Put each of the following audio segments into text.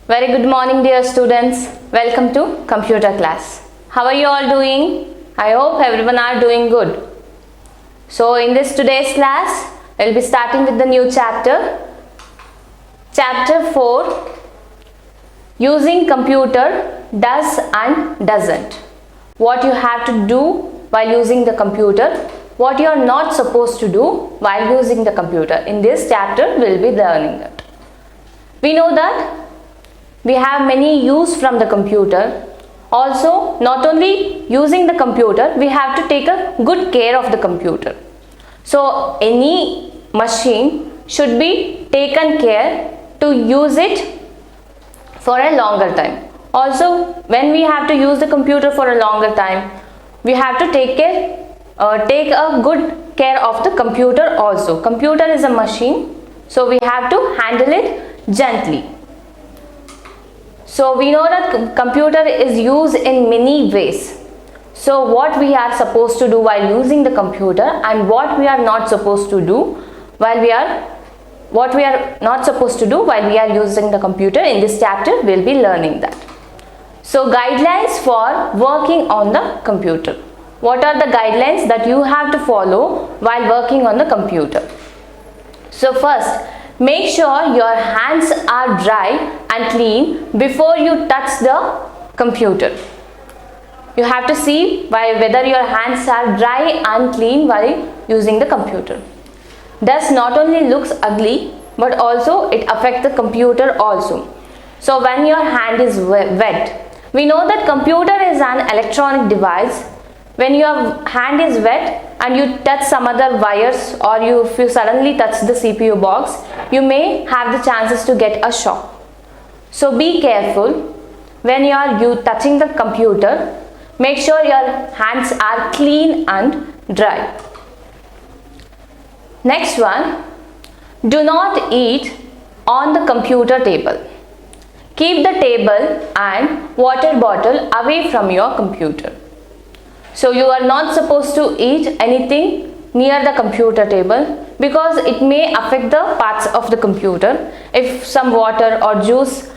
Very good morning, dear students. Welcome to computer class. How are you all doing? I hope everyone are doing good. So in this today's class, we'll be starting with the new chapter. Chapter 4, using computer does and doesn't. What you have to do while using the computer, what you are not supposed to do while using the computer. In this chapter, we'll be learning it. We know that we have many use from the computer. Also, not only using the computer, we have to take a good care of the computer. So, any machine should be taken care to use it for a longer time. Also, when we have to use the computer for a longer time, we have to take a good care of the computer also. Computer is a machine, so we have to handle it gently. So we know that computer is used in many ways. So what we are supposed to do while using the computer and what we are not supposed to do while we are using the computer, in this chapter we'll be learning that. So guidelines for working on the computer. What are the guidelines that you have to follow while working on the computer? So first, make sure your hands are dry and clean before you touch the computer. You have to see whether your hands are dry and clean while using the computer. Dust not only looks ugly, but also it affects the computer also. So when your hand is wet, we know that computer is an electronic device. When your hand is wet and you touch some other wires, or if you suddenly touch the CPU box, you may have the chances to get a shock. So be careful when you touching the computer. Make sure your hands are clean and dry. Next one, do not eat on the computer table. Keep the table and water bottle away from your computer. So you are not supposed to eat anything near the computer table because it may affect the parts of the computer. If some water or juice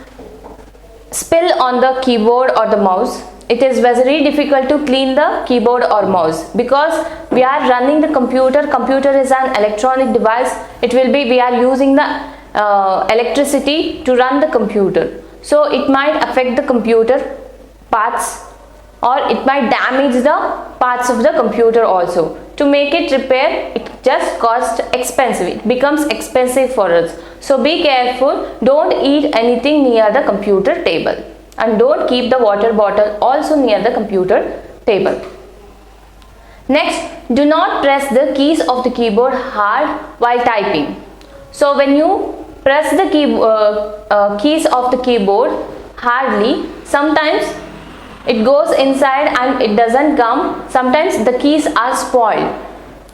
spill on the keyboard or the mouse, it is very difficult to clean the keyboard or mouse because we are running the computer. Computer is an electronic device. We are using the electricity to run the computer. So it might affect the computer parts, or it might damage the parts of the computer also. To make it repair, it just costs expensive. It becomes expensive for us. So be careful. Don't eat anything near the computer table. And don't keep the water bottle also near the computer table. Next, do not press the keys of the keyboard hard while typing. So when you press the keys of the keyboard hardly, sometimes it goes inside and it doesn't come. Sometimes the keys are spoiled.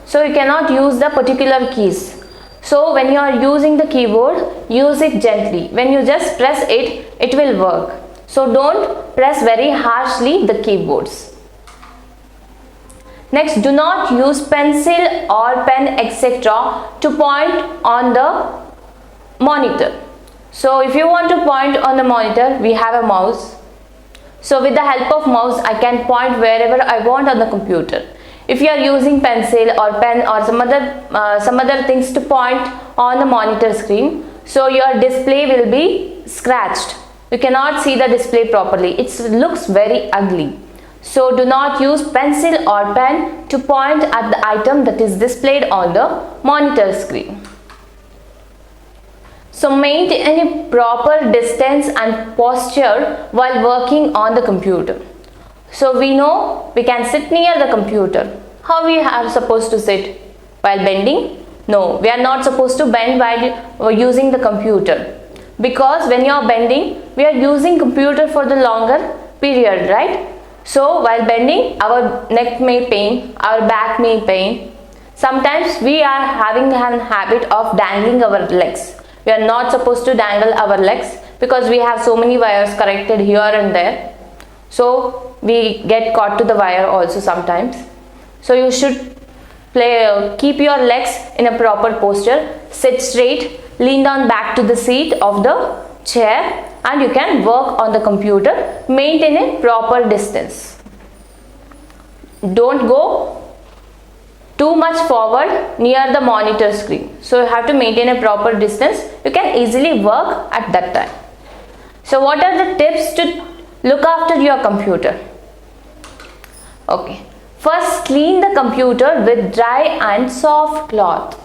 So you cannot use the particular keys. So when you are using the keyboard, use it gently. When you just press it, it will work. So don't press very harshly the keyboards. Next, do not use pencil or pen etc. to point on the monitor. So if you want to point on the monitor, we have a mouse. So with the help of mouse, I can point wherever I want on the computer. If you are using pencil or pen or some other things to point on the monitor screen, so your display will be scratched. You cannot see the display properly. It looks very ugly. So do not use pencil or pen to point at the item that is displayed on the monitor screen. So maintain a proper distance and posture while working on the computer. So we know we can sit near the computer. How we are supposed to sit? While bending? No, we are not supposed to bend while using the computer. Because when you are bending, we are using computer for the longer period, right? So while bending, our neck may pain, our back may pain. Sometimes we are having a habit of dangling our legs. We are not supposed to dangle our legs because we have so many wires connected here and there. So we get caught to the wire also sometimes. So you should keep your legs in a proper posture. Sit straight, lean down back to the seat of the chair and you can work on the computer. Maintain a proper distance. Don't go too much forward near the monitor screen. So you have to maintain a proper distance. You can easily work at that time. So what are the tips to look after your computer? Okay. First, clean the computer with dry and soft cloth.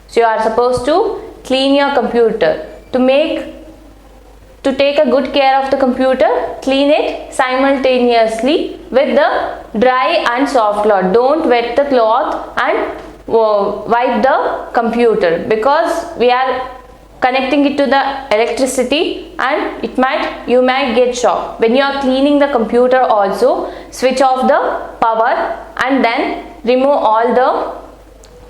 So you are supposed to clean your computer. To take a good care of the computer, clean it simultaneously with the dry and soft cloth. Don't wet the cloth and wipe the computer, because we are connecting it to the electricity and you might get shocked. When you are cleaning the computer also, switch off the power and then remove all the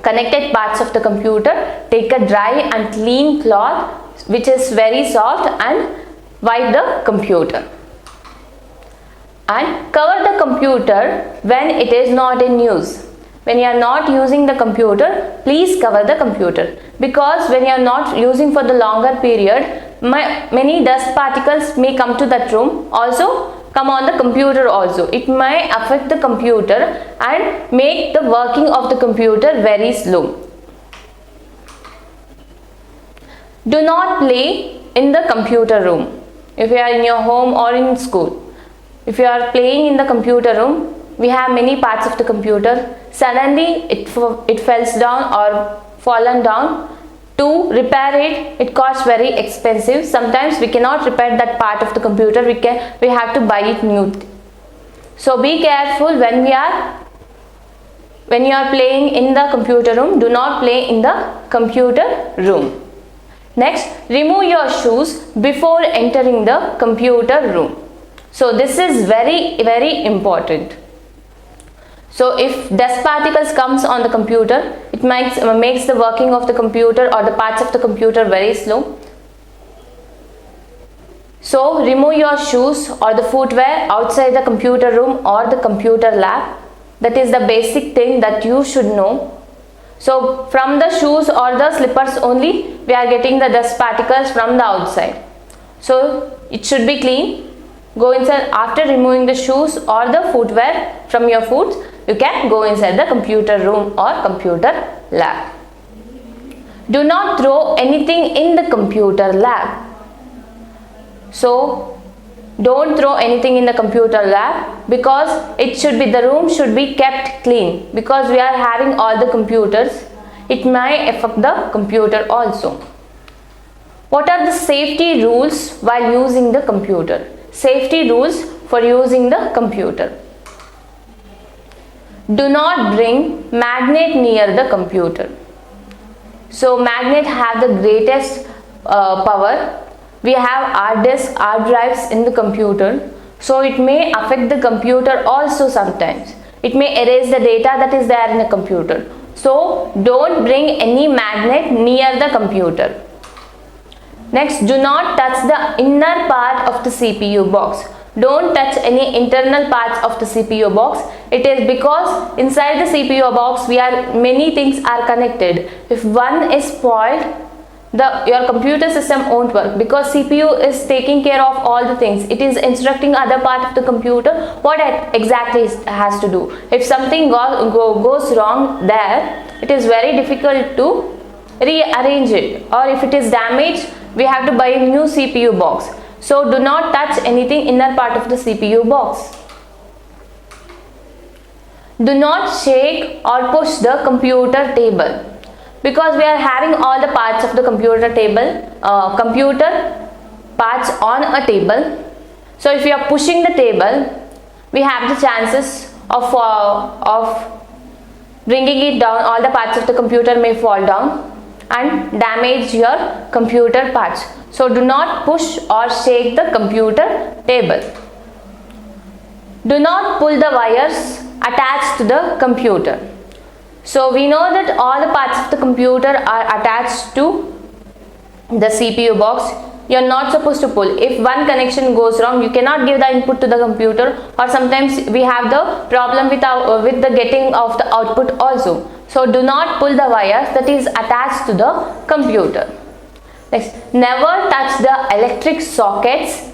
connected parts of the computer. Take a dry and clean cloth which is very soft and wipe the computer. And cover the computer when it is not in use. When you are not using the computer, please cover the computer, because when you are not using for the longer period, many dust particles may come to that room, also come on the computer also. It may affect the computer and make the working of the computer very slow. Do not play in the computer room. If you are in your home or in school, if you are playing in the computer room, we have many parts of the computer. Suddenly it falls down or fallen down. To repair it, it costs very expensive. Sometimes we cannot repair that part of the computer. We have to buy it new. So be careful when you are playing in the computer room. Do not play in the computer room. Next, remove your shoes before entering the computer room. So this is very, very important. So if dust particles comes on the computer, it makes the working of the computer or the parts of the computer very slow. So remove your shoes or the footwear outside the computer room or the computer lab. That is the basic thing that you should know. So from the shoes or the slippers only we are getting the dust particles from the outside. So it should be clean. Go inside after removing the shoes or the footwear from your foot. You can go inside the computer room or computer lab. Do not throw anything in the computer lab. So don't throw anything in the computer lab, because the room should be kept clean, because we are having all the computers. It may affect the computer also. What are the safety rules while using the computer? Safety rules for using the computer. Do not bring magnet near the computer. So magnet have the greatest power. We have hard disk, hard drives in the computer. So it may affect the computer also sometimes. It may erase the data that is there in the computer. So don't bring any magnet near the computer. Next, do not touch the inner part of the CPU box. Don't touch any internal parts of the CPU box. It is because inside the CPU box many things are connected. If one is spoiled, your computer system won't work, because CPU is taking care of all the things. It is instructing other part of the computer what exactly it has to do. If something goes wrong there, it is very difficult to rearrange it, or if it is damaged, we have to buy a new CPU box. So do not touch anything inner part of the CPU box. Do not shake or push the computer table, because we are having all the parts of the computer parts on a table. So if you are pushing the table, we have the chances of bringing it down. All the parts of the computer may fall down and damage your computer parts. So do not push or shake the computer table. Do not pull the wires attached to the computer. So we know that all the parts of the computer are attached to the CPU box. You are not supposed to pull. If one connection goes wrong, you cannot give the input to the computer, or sometimes we have the problem with the getting of the output also. So do not pull the wires that is attached to the computer. Next, never touch the electric sockets,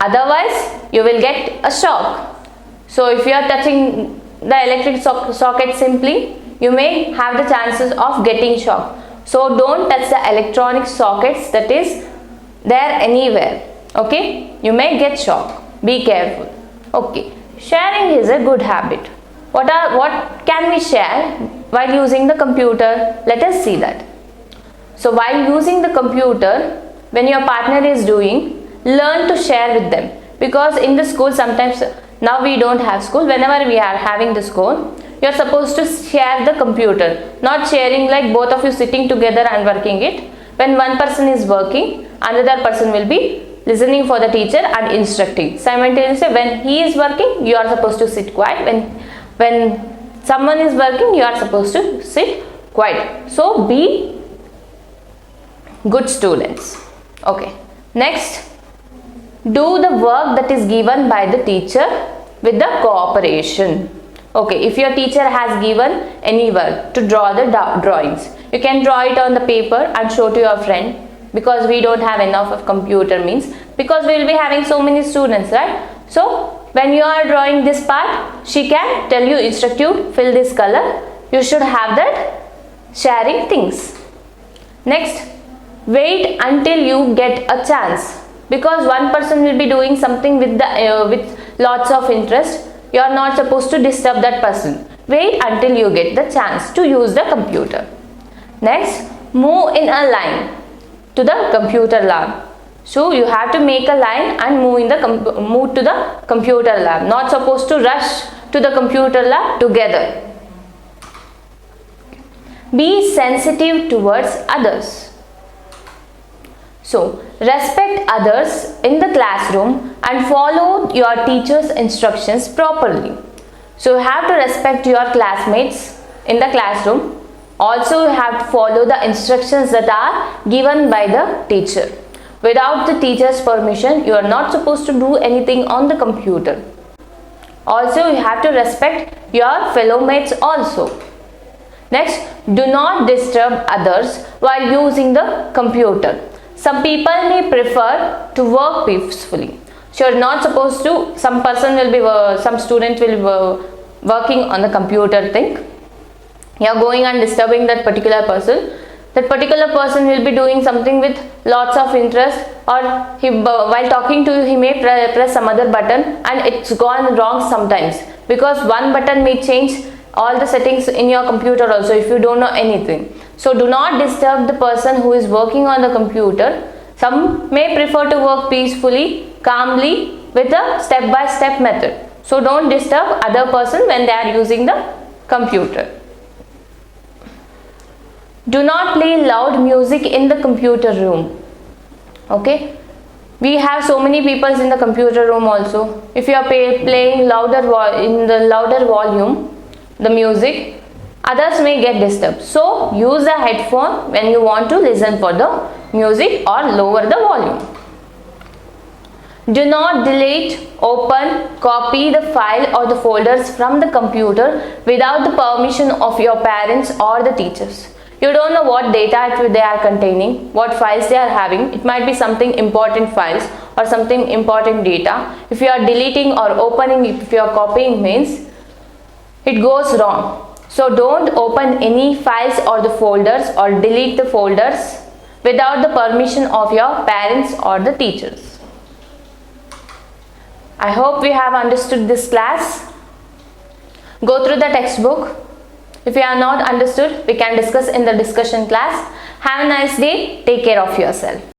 otherwise you will get a shock. So if you are touching the electric socket simply, you may have the chances of getting shock. So don't touch the electronic sockets that is there anywhere. Okay, you may get shock. Be careful. Okay, sharing is a good habit. What can we share while using the computer? Let us see that. So while using the computer, when your partner is doing, learn to share with them, because in the school sometimes, now we don't have school, whenever we are having the school, you are supposed to share the computer, not sharing like both of you sitting together and working it. When one person is working, another person will be listening for the teacher and instructing. Simultaneously, when he is working, you are supposed to sit quiet. When someone is working, you are supposed to sit quiet. So be good students. Okay, next, do the work that is given by the teacher with the cooperation. Okay, if your teacher has given any work to draw the drawings, you can draw it on the paper and show to your friend, because we don't have enough of computer means, because we will be having so many students, right? So when you are drawing this part, she can tell you, instruct you, fill this color. You should have that sharing things. Next, wait until you get a chance, because one person will be doing something with with lots of interest. You are not supposed to disturb that person. Wait until you get the chance to use the computer. Next, move in a line to the computer lab. So you have to make a line and move to the computer lab. Not supposed to rush to the computer lab together. Be sensitive towards others. So respect others in the classroom and follow your teacher's instructions properly. So you have to respect your classmates in the classroom. Also, you have to follow the instructions that are given by the teacher. Without the teacher's permission, you are not supposed to do anything on the computer. Also, you have to respect your fellow mates also. Next, do not disturb others while using the computer. Some people may prefer to work peacefully. So, you are not supposed to, some student will be working on the computer thing. You are going and disturbing that particular person. That particular person will be doing something with lots of interest, or while talking to you, he may press some other button and it's gone wrong sometimes, because one button may change all the settings in your computer also if you don't know anything. So do not disturb the person who is working on the computer. Some may prefer to work peacefully, calmly with a step-by-step method. So don't disturb other person when they are using the computer. Do not play loud music in the computer room. Okay, we have so many people in the computer room also. If you are playing in the louder volume, the music, others may get disturbed. So use a headphone when you want to listen for the music, or lower the volume. Do not delete, open, copy the file or the folders from the computer without the permission of your parents or the teachers. You don't know what data they are containing, what files they are having. It might be something important files or something important data. If you are deleting or opening, if you are copying, means it goes wrong. So don't open any files or the folders or delete the folders without the permission of your parents or the teachers. I hope we have understood this class. Go through the textbook. If you are not understood, we can discuss in the discussion class. Have a nice day. Take care of yourself.